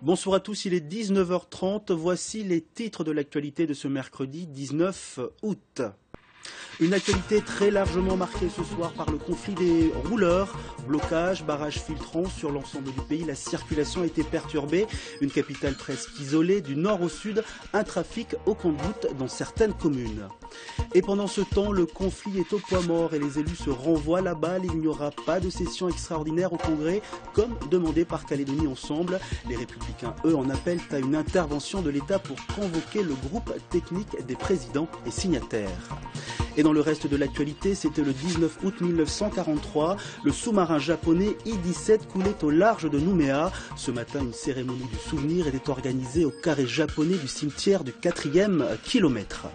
Bonsoir à tous, il est 19h30. Voici les titres de l'actualité de ce mercredi 19 août. Une actualité très largement marquée ce soir par le conflit des rouleurs. Blocage, barrages filtrants sur l'ensemble du pays. La circulation a été perturbée. Une capitale presque isolée du nord au sud. Un trafic au compte-gouttes dans certaines communes. Et pendant ce temps, le conflit est au point mort et les élus se renvoient la balle. Il n'y aura pas de session extraordinaire au Congrès, comme demandé par Calédonie Ensemble. Les Républicains, eux, en appellent à une intervention de l'État pour convoquer le groupe technique des présidents et signataires. Et dans le reste de l'actualité, c'était le 19 août 1943. Le sous-marin japonais I-17 coulait au large de Nouméa. Ce matin, une cérémonie du souvenir était organisée au carré japonais du cimetière du 4e kilomètre.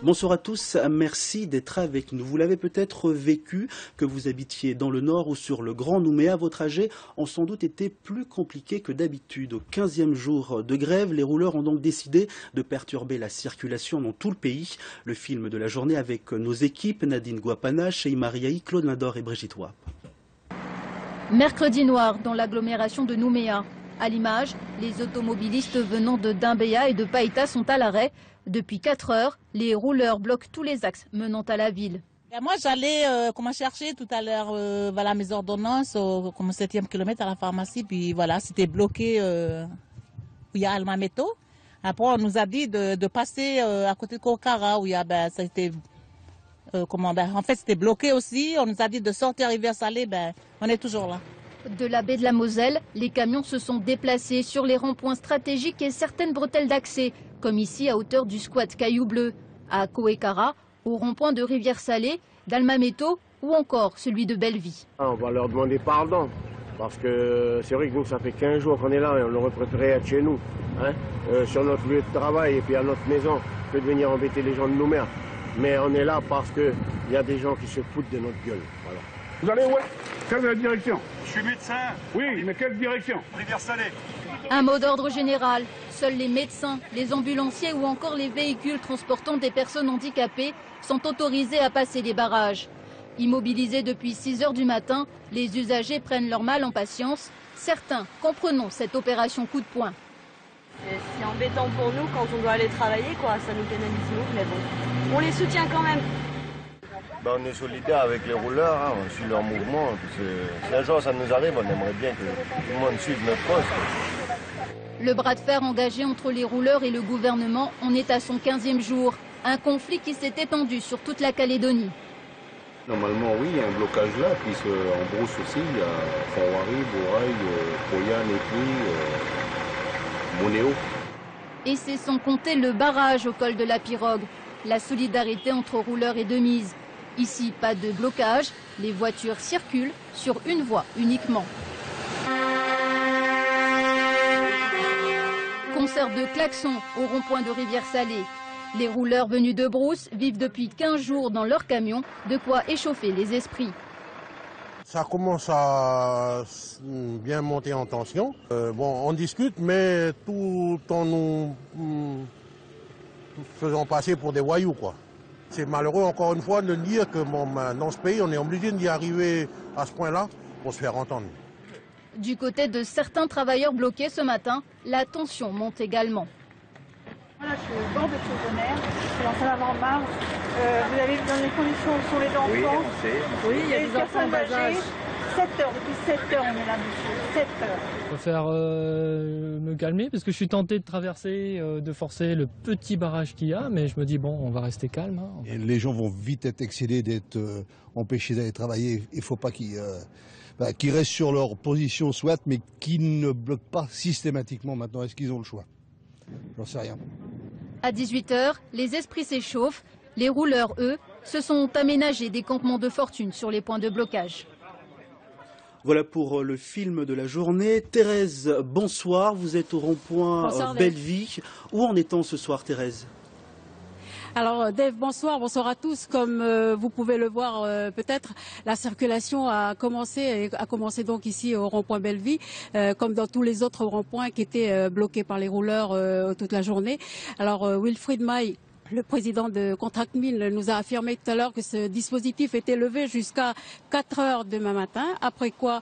Bonsoir à tous, merci d'être avec nous. Vous l'avez peut-être vécu, que vous habitiez dans le nord ou sur le Grand Nouméa, vos trajets ont sans doute été plus compliqués que d'habitude. Au 15e jour de grève, les rouleurs ont donc décidé de perturber la circulation dans tout le pays. Le film de la journée avec nos équipes, Nadine Guapana, Cheima Riahi, Claude Lindor et Brigitte Wap. Mercredi noir dans l'agglomération de Nouméa. À l'image, les automobilistes venant de Doumbéya et de Païta sont à l'arrêt. Depuis 4 heures, les rouleurs bloquent tous les axes menant à la ville. Et moi, j'allais chercher tout à l'heure voilà, mes ordonnances au 7e kilomètre à la pharmacie. Puis voilà, c'était bloqué où il y a Almameto. Après, on nous a dit de passer à côté de Kokara où il y a, ça a été, en fait, c'était bloqué aussi. On nous a dit de sortir à Rivière-Salée. On est toujours là. De la baie de la Moselle, les camions se sont déplacés sur les ronds-points stratégiques et certaines bretelles d'accès, comme ici à hauteur du squat Caillou Bleu, à Koekara, au rond-point de Rivière-Salée, d'Almameto ou encore celui de Belleville. On va leur demander pardon, parce que c'est vrai que nous, ça fait 15 jours qu'on est là et on aurait préféré être chez nous, sur notre lieu de travail et puis à notre maison, que de venir embêter les gens de Nouméa. Mais on est là parce qu'il y a des gens qui se foutent de notre gueule. Voilà. Vous allez où? Quelle direction? Je suis médecin. Oui, mais quelle direction? Rivière-Salée. Un mot d'ordre général. Seuls les médecins, les ambulanciers ou encore les véhicules transportant des personnes handicapées sont autorisés à passer les barrages. Immobilisés depuis 6 heures du matin, les usagers prennent leur mal en patience. Certains comprenons cette opération coup de poing. C'est embêtant pour nous quand on doit aller travailler, quoi. Ça nous pénalise nous, mais bon. On les soutient quand même. On est solidaires avec les rouleurs, on suit leur mouvement. Si un jour ça nous arrive, on aimerait bien que tout le monde suive notre cause. Le bras de fer engagé entre les rouleurs et le gouvernement en est à son 15e jour. Un conflit qui s'est étendu sur toute la Calédonie. Normalement, oui, il y a un blocage là, puis en brousse aussi, il y a Fawari, Bouraï, Poya, Netli, Monéo. Et c'est sans compter le barrage au col de la Pirogue. La solidarité entre rouleurs est de mise. Ici, pas de blocage, les voitures circulent sur une voie uniquement. Concert de klaxons au rond-point de Rivière-Salée. Les rouleurs venus de Brousse vivent depuis 15 jours dans leur camion, de quoi échauffer les esprits. Ça commence à bien monter en tension. On discute, mais tout en nous faisant passer pour des voyous, quoi. C'est malheureux, encore une fois, de dire que dans ce pays, on est obligé d'y arriver à ce point-là pour se faire entendre. Du côté de certains travailleurs bloqués ce matin, la tension monte également. Voilà, je suis au bord de Chaudener, je suis en train d'avoir marre. Vous avez vu dans les conditions où sont les enfants? Oui, on sait. Oui, il y a des enfants en bas âge. 7 heures, depuis 7 heures on est là, monsieur. 7 heures. Je préfère me calmer parce que je suis tenté de traverser, de forcer le petit barrage qu'il y a, mais je me dis bon, on va rester calme. Et les gens vont vite être excédés, d'être empêchés d'aller travailler. Il ne faut pas qu'ils restent sur leur position, soit, mais qu'ils ne bloquent pas systématiquement maintenant. Est-ce qu'ils ont le choix? J'en sais rien. À 18 h, les esprits s'échauffent. Les rouleurs, eux, se sont aménagés des campements de fortune sur les points de blocage. Voilà pour le film de la journée. Thérèse, bonsoir. Vous êtes au rond-point Belleville. Où en est-on ce soir, Thérèse? Alors Dave, bonsoir à tous. Comme vous pouvez le voir peut-être, la circulation a commencé donc ici au rond-point Belleville, comme dans tous les autres ronds-points qui étaient bloqués par les rouleurs toute la journée. Alors Wilfried Maille, Le président de Contract Mine nous a affirmé tout à l'heure que ce dispositif était levé jusqu'à 4 heures demain matin, après quoi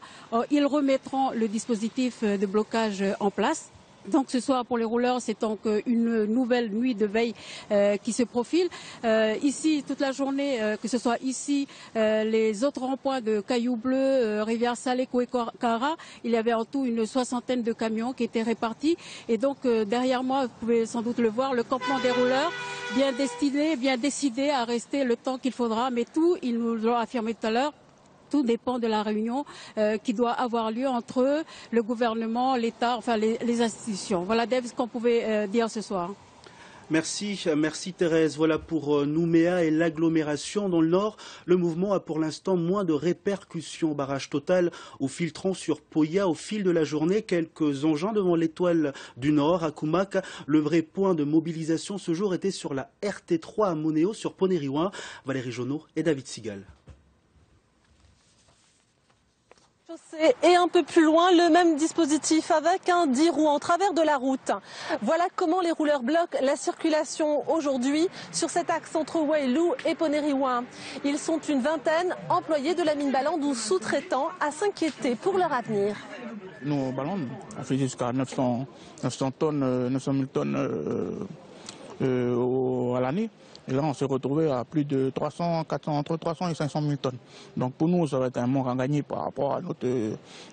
ils remettront le dispositif de blocage en place. Donc ce soir pour les rouleurs, c'est donc une nouvelle nuit de veille qui se profile. Ici, toute la journée, que ce soit ici, les autres ronds-points de Caillou Bleu, Rivière-Salée, Koué-Kara, il y avait en tout une 60aine de camions qui étaient répartis. Et donc derrière moi, vous pouvez sans doute le voir, le campement des rouleurs, bien destiné, bien décidé à rester le temps qu'il faudra. Mais tout, ils nous l'ont affirmé tout à l'heure, tout dépend de la réunion qui doit avoir lieu entre le gouvernement, l'État, enfin les institutions. Voilà, Dave, ce qu'on pouvait dire ce soir. Merci Thérèse. Voilà pour Nouméa et l'agglomération dans le nord. Le mouvement a pour l'instant moins de répercussions. Barrage total au filtrant sur Poya au fil de la journée. Quelques engins devant l'étoile du Nord à Koumak. Le vrai point de mobilisation ce jour était sur la RT3 à Monéo sur Ponériouin. Valérie Jonot et David Sigal. Et un peu plus loin, le même dispositif avec un 10 roues en travers de la route. Voilà comment les rouleurs bloquent la circulation aujourd'hui sur cet axe entre Wailou et Ponériouin. Ils sont une vingtaine, employés de la mine Balande ou sous-traitants, à s'inquiéter pour leur avenir. Nous, Balande, on fait jusqu'à 900 000 tonnes à l'année. Et là, on s'est retrouvé à plus de entre 300 et 500 000 tonnes. Donc pour nous, ça va être un manque à gagner par rapport à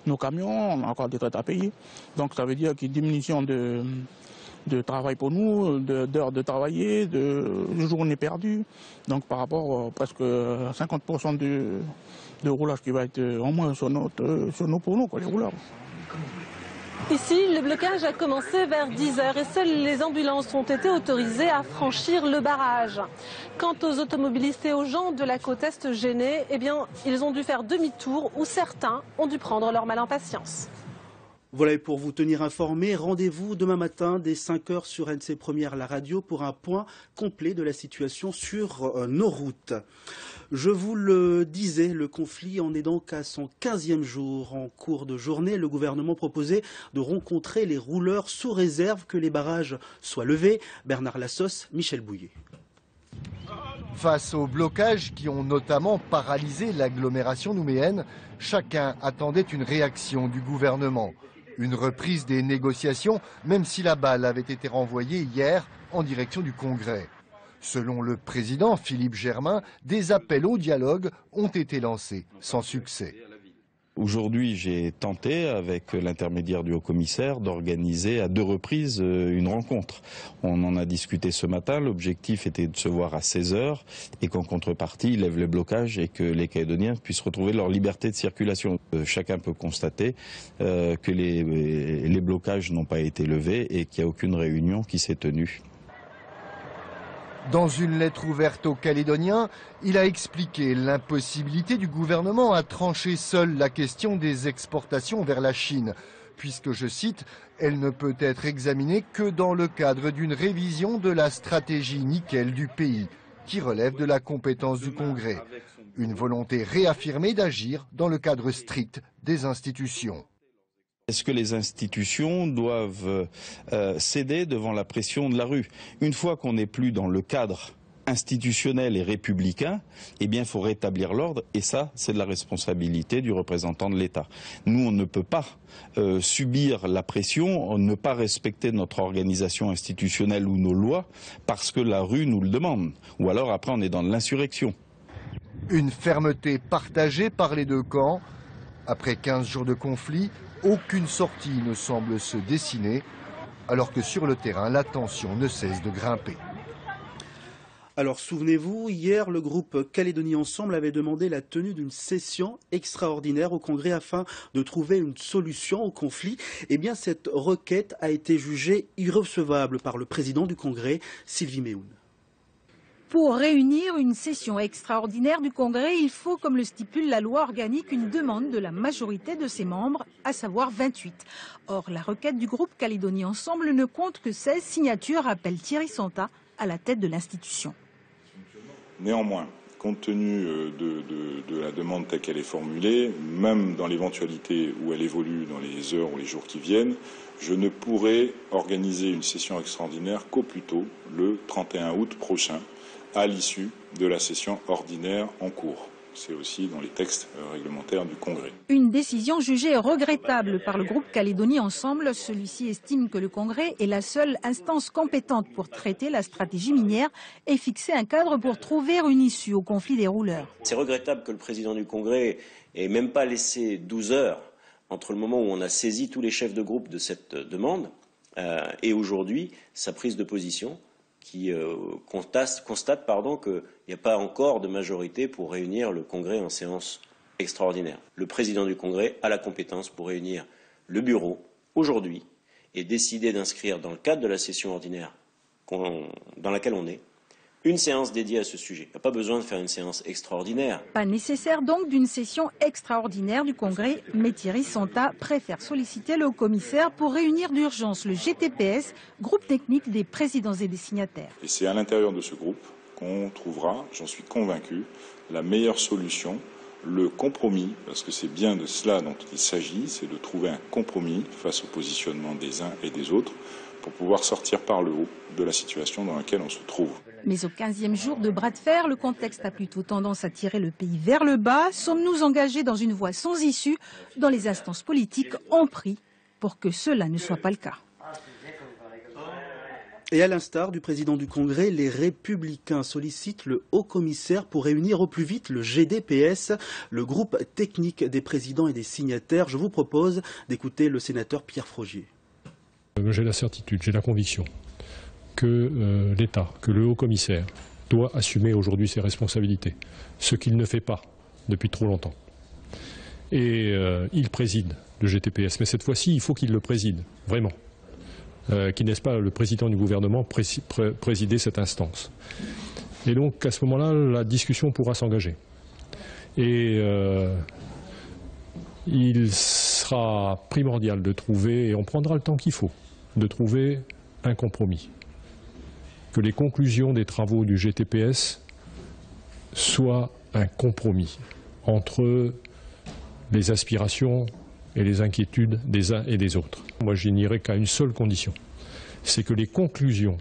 nos camions. On a encore des traites à payer. Donc ça veut dire qu'il y a une diminution de travail pour nous, d'heures de travailler, de journées perdues. Donc par rapport à presque 50% de roulage qui va être en moins sur nous pour nous, quoi, les rouleurs. Ici, le blocage a commencé vers 10h et seules les ambulances ont été autorisées à franchir le barrage. Quant aux automobilistes et aux gens de la côte Est gênés, eh bien, ils ont dû faire demi-tour ou certains ont dû prendre leur mal en patience. Voilà, et pour vous tenir informé, rendez-vous demain matin dès 5h sur NC Première, la radio, pour un point complet de la situation sur nos routes. Je vous le disais, le conflit en est donc à son 15e jour. En cours de journée, le gouvernement proposait de rencontrer les rouleurs sous réserve que les barrages soient levés. Bernard Lassos, Michel Bouillet. Face aux blocages qui ont notamment paralysé l'agglomération nouméenne, chacun attendait une réaction du gouvernement. Une reprise des négociations, même si la balle avait été renvoyée hier en direction du Congrès. Selon le président Philippe Germain, des appels au dialogue ont été lancés, sans succès. Aujourd'hui, j'ai tenté, avec l'intermédiaire du haut-commissaire, d'organiser à 2 reprises une rencontre. On en a discuté ce matin. L'objectif était de se voir à 16h et qu'en contrepartie, il lève le blocage et que les Calédoniens puissent retrouver leur liberté de circulation. Chacun peut constater que les blocages n'ont pas été levés et qu'il n'y a aucune réunion qui s'est tenue. Dans une lettre ouverte aux Calédoniens, il a expliqué l'impossibilité du gouvernement à trancher seul la question des exportations vers la Chine, puisque, je cite, elle ne peut être examinée que dans le cadre d'une révision de la stratégie nickel du pays, qui relève de la compétence du Congrès. Une volonté réaffirmée d'agir dans le cadre strict des institutions. Est-ce que les institutions doivent céder devant la pression de la rue? Une fois qu'on n'est plus dans le cadre institutionnel et républicain, eh bien, il faut rétablir l'ordre, et ça, c'est de la responsabilité du représentant de l'État. Nous, on ne peut pas subir la pression, ne pas respecter notre organisation institutionnelle ou nos lois, parce que la rue nous le demande. Ou alors, après, on est dans de l'insurrection. Une fermeté partagée par les deux camps. Après 15 jours de conflit, aucune sortie ne semble se dessiner, alors que sur le terrain, la tension ne cesse de grimper. Alors souvenez-vous, hier, le groupe Calédonie Ensemble avait demandé la tenue d'une session extraordinaire au Congrès afin de trouver une solution au conflit. Eh bien, cette requête a été jugée irrecevable par le président du Congrès, Sylvie Méhoun. Pour réunir une session extraordinaire du Congrès, il faut, comme le stipule la loi organique, une demande de la majorité de ses membres, à savoir 28. Or, la requête du groupe Calédonie Ensemble ne compte que 16 signatures, rappelle Thierry Santa, à la tête de l'institution. Néanmoins, Compte tenu de la demande telle qu'elle est formulée, même dans l'éventualité où elle évolue dans les heures ou les jours qui viennent, je ne pourrai organiser une session extraordinaire qu'au plus tôt, le 31 août prochain, à l'issue de la session ordinaire en cours. C'est aussi dans les textes réglementaires du Congrès. Une décision jugée regrettable par le groupe Calédonie Ensemble. Celui-ci estime que le Congrès est la seule instance compétente pour traiter la stratégie minière et fixer un cadre pour trouver une issue au conflit des rouleurs. C'est regrettable que le président du Congrès ait même pas laissé 12 heures entre le moment où on a saisi tous les chefs de groupe de cette demande et aujourd'hui sa prise de position, qui constate qu'il n'y a pas encore de majorité pour réunir le Congrès en séance extraordinaire. Le président du Congrès a la compétence pour réunir le bureau aujourd'hui et décider d'inscrire dans le cadre de la session ordinaire dans laquelle on est, une séance dédiée à ce sujet. Il n'y a pas besoin de faire une séance extraordinaire. Pas nécessaire donc d'une session extraordinaire du Congrès, mais Thierry Santa préfère solliciter le haut-commissaire pour réunir d'urgence le GTPS, groupe technique des présidents et des signataires. Et c'est à l'intérieur de ce groupe qu'on trouvera, j'en suis convaincu, la meilleure solution, le compromis, parce que c'est bien de cela dont il s'agit, c'est de trouver un compromis face au positionnement des uns et des autres pour pouvoir sortir par le haut de la situation dans laquelle on se trouve. Mais au 15e jour de bras de fer, le contexte a plutôt tendance à tirer le pays vers le bas. Sommes-nous engagés dans une voie sans issue dont les instances politiques ont pris pour que cela ne soit pas le cas? Et à l'instar du président du Congrès, les Républicains sollicitent le haut-commissaire pour réunir au plus vite le GDPS, le groupe technique des présidents et des signataires. Je vous propose d'écouter le sénateur Pierre Frogier. J'ai la certitude, j'ai la conviction que l'État, que le haut-commissaire doit assumer aujourd'hui ses responsabilités, ce qu'il ne fait pas depuis trop longtemps. Et il préside le GTPS, mais cette fois-ci, il faut qu'il le préside, vraiment. Qu'il n'est pas le président du gouvernement présider cette instance. Et donc, à ce moment-là, la discussion pourra s'engager. Et il sera primordial de trouver, et on prendra le temps qu'il faut, de trouver un compromis. Que les conclusions des travaux du GTPS soient un compromis entre les aspirations et les inquiétudes des uns et des autres. Moi, je n'irai qu'à une seule condition, c'est que les conclusions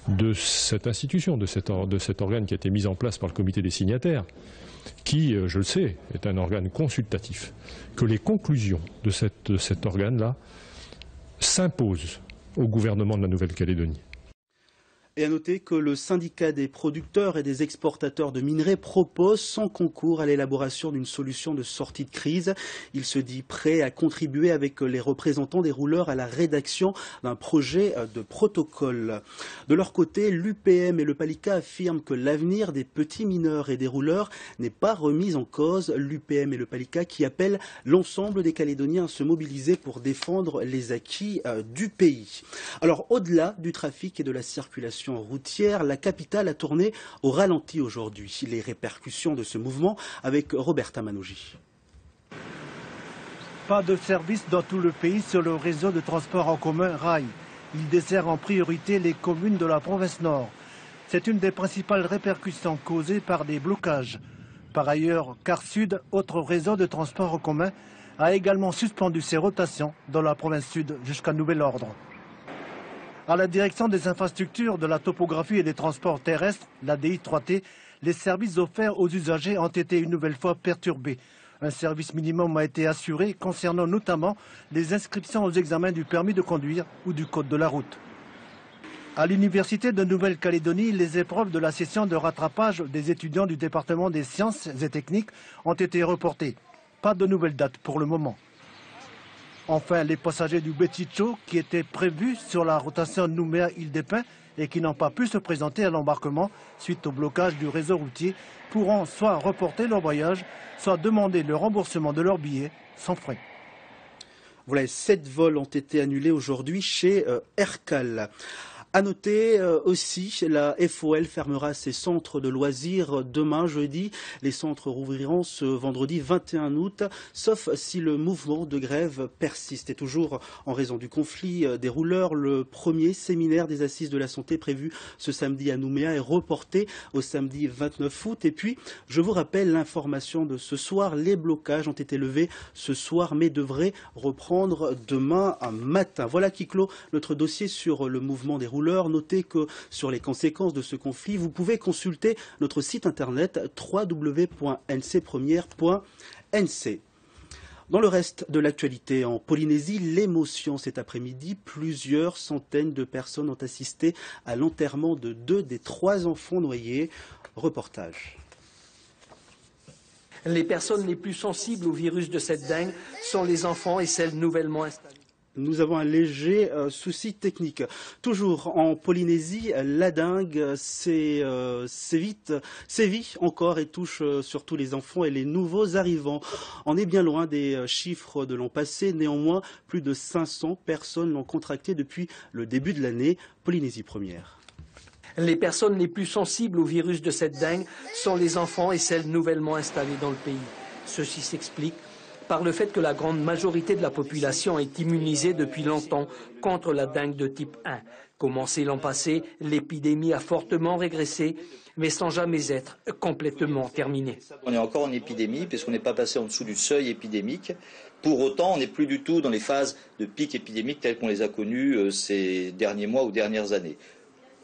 de cette institution, de cet organe qui a été mis en place par le comité des signataires, qui, je le sais, est un organe consultatif, que les conclusions de cet organe-là s'imposent au gouvernement de la Nouvelle-Calédonie. Et à noter que le syndicat des producteurs et des exportateurs de minerais propose son concours à l'élaboration d'une solution de sortie de crise. Il se dit prêt à contribuer avec les représentants des rouleurs à la rédaction d'un projet de protocole. De leur côté, l'UPM et le Palika affirment que l'avenir des petits mineurs et des rouleurs n'est pas remis en cause. L'UPM et le Palika qui appellent l'ensemble des Calédoniens à se mobiliser pour défendre les acquis du pays. Alors, au-delà du trafic et de la circulation routière, la capitale a tourné au ralenti aujourd'hui. Les répercussions de ce mouvement avec Roberta Manouji. Pas de service dans tout le pays sur le réseau de transport en commun rail. Il dessert en priorité les communes de la province Nord. C'est une des principales répercussions causées par des blocages. Par ailleurs, Car Sud, autre réseau de transport en commun, a également suspendu ses rotations dans la province Sud jusqu'à nouvel ordre. À la direction des infrastructures, de la topographie et des transports terrestres, la DI3T, les services offerts aux usagers ont été une nouvelle fois perturbés. Un service minimum a été assuré concernant notamment les inscriptions aux examens du permis de conduire ou du code de la route. À l'Université de Nouvelle-Calédonie, les épreuves de la session de rattrapage des étudiants du département des sciences et techniques ont été reportées. Pas de nouvelles dates pour le moment. Enfin, les passagers du Beticho qui étaient prévus sur la rotation Nouméa-Île-des-Pins et qui n'ont pas pu se présenter à l'embarquement suite au blocage du réseau routier pourront soit reporter leur voyage, soit demander le remboursement de leur billet sans frais. Voilà, 7 vols ont été annulés aujourd'hui chez Aircal. À noter aussi, la FOL fermera ses centres de loisirs demain jeudi. Les centres rouvriront ce vendredi 21 août, sauf si le mouvement de grève persiste. Et toujours en raison du conflit des rouleurs, le premier séminaire des assises de la santé prévu ce samedi à Nouméa est reporté au samedi 29 août. Et puis, je vous rappelle l'information de ce soir, les blocages ont été levés ce soir mais devraient reprendre demain matin. Voilà qui clôt notre dossier sur le mouvement des rouleurs. Notez que sur les conséquences de ce conflit, vous pouvez consulter notre site internet www.ncpremière.nc. Dans le reste de l'actualité, en Polynésie, l'émotion cet après-midi. Plusieurs centaines de personnes ont assisté à l'enterrement de 2 des 3 enfants noyés. Reportage. Les personnes les plus sensibles au virus de cette dengue sont les enfants et celles nouvellement installées. Nous avons un léger souci technique. Toujours en Polynésie, la dengue sévit encore et touche surtout les enfants et les nouveaux arrivants. On est bien loin des chiffres de l'an passé. Néanmoins, plus de 500 personnes l'ont contracté depuis le début de l'année. Polynésie première. Les personnes les plus sensibles au virus de cette dengue sont les enfants et celles nouvellement installées dans le pays. Ceci s'explique par le fait que la grande majorité de la population est immunisée depuis longtemps contre la dengue de type 1. Commencé l'an passé, l'épidémie a fortement régressé, mais sans jamais être complètement terminée. On est encore en épidémie, puisqu'on n'est pas passé en dessous du seuil épidémique. Pour autant, on n'est plus du tout dans les phases de pic épidémique telles qu'on les a connues ces derniers mois ou dernières années.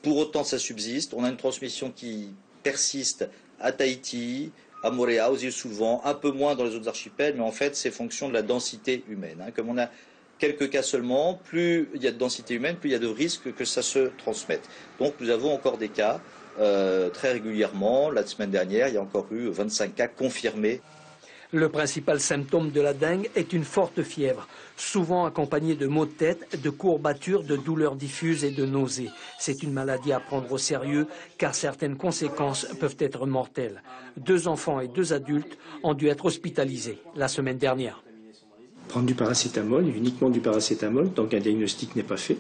Pour autant, ça subsiste. On a une transmission qui persiste à Tahiti, à Moorea, aux îles Soulevent, un peu moins dans les autres archipels, mais en fait, c'est fonction de la densité humaine. Comme on a quelques cas seulement, plus il y a de densité humaine, plus il y a de risques que ça se transmette. Donc nous avons encore des cas très régulièrement. La semaine dernière, il y a encore eu 25 cas confirmés. Le principal symptôme de la dengue est une forte fièvre, souvent accompagnée de maux de tête, de courbatures, de douleurs diffuses et de nausées. C'est une maladie à prendre au sérieux car certaines conséquences peuvent être mortelles. 2 enfants et 2 adultes ont dû être hospitalisés la semaine dernière. Prendre du paracétamol, uniquement du paracétamol, tant qu'un diagnostic n'est pas fait.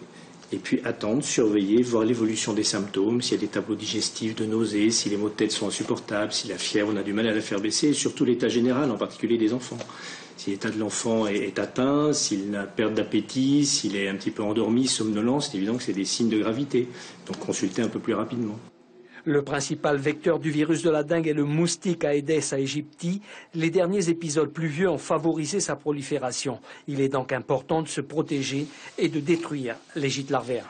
Et puis attendre, surveiller, voir l'évolution des symptômes, s'il y a des tableaux digestifs, de nausées, si les maux de tête sont insupportables, si la fièvre, on a du mal à la faire baisser, et surtout l'état général, en particulier des enfants. Si l'état de l'enfant est atteint, s'il a perte d'appétit, s'il est un petit peu endormi, somnolent, c'est évident que c'est des signes de gravité. Donc consulter un peu plus rapidement. Le principal vecteur du virus de la dengue est le moustique Aedes aegypti. Les derniers épisodes pluvieux ont favorisé sa prolifération. Il est donc important de se protéger et de détruire les gîtes larvaires.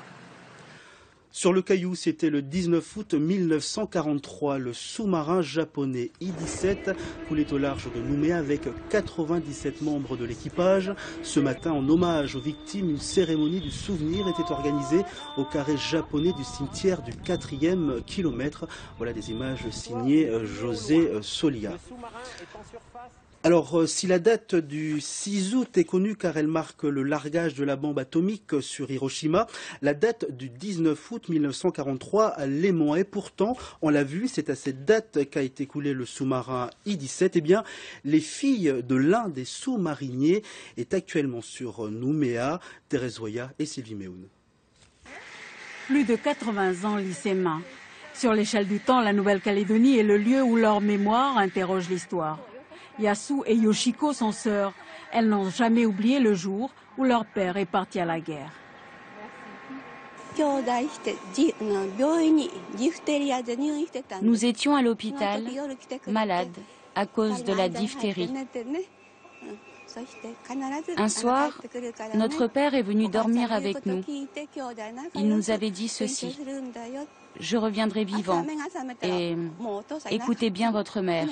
Sur le Caillou, c'était le 19 août 1943. Le sous-marin japonais I-17 coulait au large de Nouméa avec 97 membres de l'équipage. Ce matin, en hommage aux victimes, une cérémonie du souvenir était organisée au carré japonais du cimetière du 4e kilomètre. Voilà des images signées José Solia. Alors, si la date du 6 août est connue car elle marque le largage de la bombe atomique sur Hiroshima, la date du 19 août 1943 l'est moins. Et pourtant, on l'a vu, c'est à cette date qu'a été coulé le sous-marin I-17. Eh bien, les filles de l'un des sous-mariniers est actuellement sur Nouméa, Thérèse Roya et Sylvie Méhoun. Plus de 80 ans, lycéens. Sur l'échelle du temps, la Nouvelle-Calédonie est le lieu où leur mémoire interroge l'histoire. Yasu et Yoshiko sont sœurs. Elles n'ont jamais oublié le jour où leur père est parti à la guerre. Nous étions à l'hôpital, malades, à cause de la diphtérie. Un soir, notre père est venu dormir avec nous. Il nous avait dit ceci: je reviendrai vivant et écoutez bien votre mère.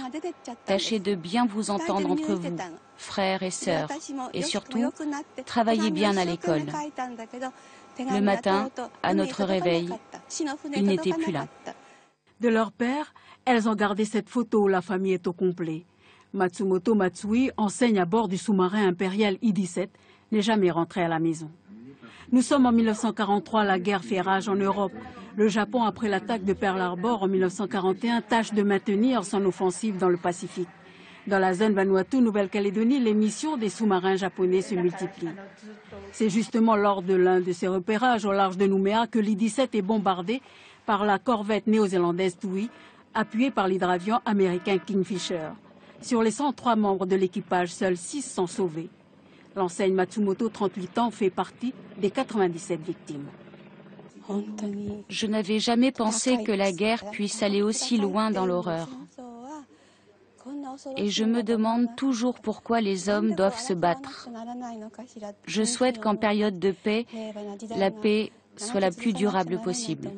Tâchez de bien vous entendre entre vous, frères et sœurs, et surtout, travaillez bien à l'école. Le matin, à notre réveil, il n'était plus là. De leur père, elles ont gardé cette photo où la famille est au complet. Matsumoto Matsui enseigne à bord du sous-marin impérial I-17, n'est jamais rentré à la maison. Nous sommes en 1943, la guerre fait rage en Europe. Le Japon, après l'attaque de Pearl Harbor en 1941, tâche de maintenir son offensive dans le Pacifique. Dans la zone Vanuatu, Nouvelle-Calédonie, les missions des sous-marins japonais se multiplient. C'est justement lors de l'un de ces repérages au large de Nouméa que l'I-17 est bombardé par la corvette néo-zélandaise Tui, appuyée par l'hydravion américain Kingfisher. Sur les 103 membres de l'équipage, seuls 6 sont sauvés. L'enseigne Matsumoto, 38 ans, fait partie des 97 victimes. Je n'avais jamais pensé que la guerre puisse aller aussi loin dans l'horreur. Et je me demande toujours pourquoi les hommes doivent se battre. Je souhaite qu'en période de paix, la paix soit la plus durable possible.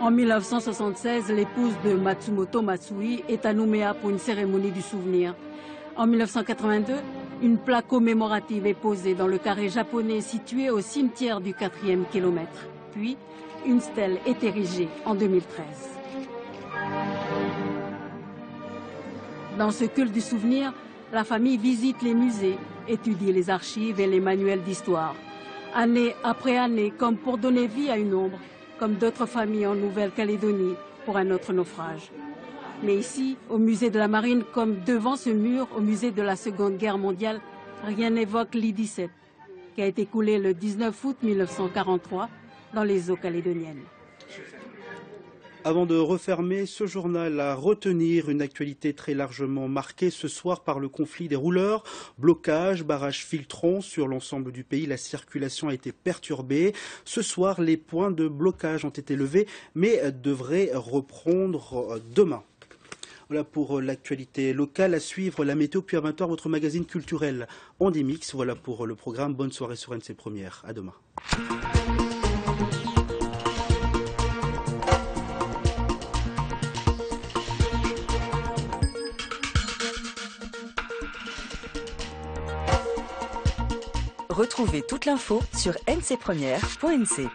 En 1976, l'épouse de Matsumoto Matsui est à Nouméa pour une cérémonie du souvenir. En 1982, une plaque commémorative est posée dans le carré japonais situé au cimetière du 4e kilomètre. Puis, une stèle est érigée en 2013. Dans ce culte du souvenir, la famille visite les musées, étudie les archives et les manuels d'histoire. Année après année, comme pour donner vie à une ombre, comme d'autres familles en Nouvelle-Calédonie pour un autre naufrage. Mais ici, au musée de la Marine, comme devant ce mur, au musée de la Seconde Guerre mondiale, rien n'évoque l'I-17, qui a été coulé le 19 août 1943 dans les eaux calédoniennes. Avant de refermer ce journal, à retenir une actualité très largement marquée ce soir par le conflit des rouleurs. Blocage, barrages filtrants sur l'ensemble du pays, la circulation a été perturbée. Ce soir, les points de blocage ont été levés, mais devraient reprendre demain. Voilà pour l'actualité locale. À suivre la météo, puis à 20h, votre magazine culturel Andimix. Voilà pour le programme. Bonne soirée sur NC Première. À demain. Retrouvez toute l'info sur ncpremière.nc.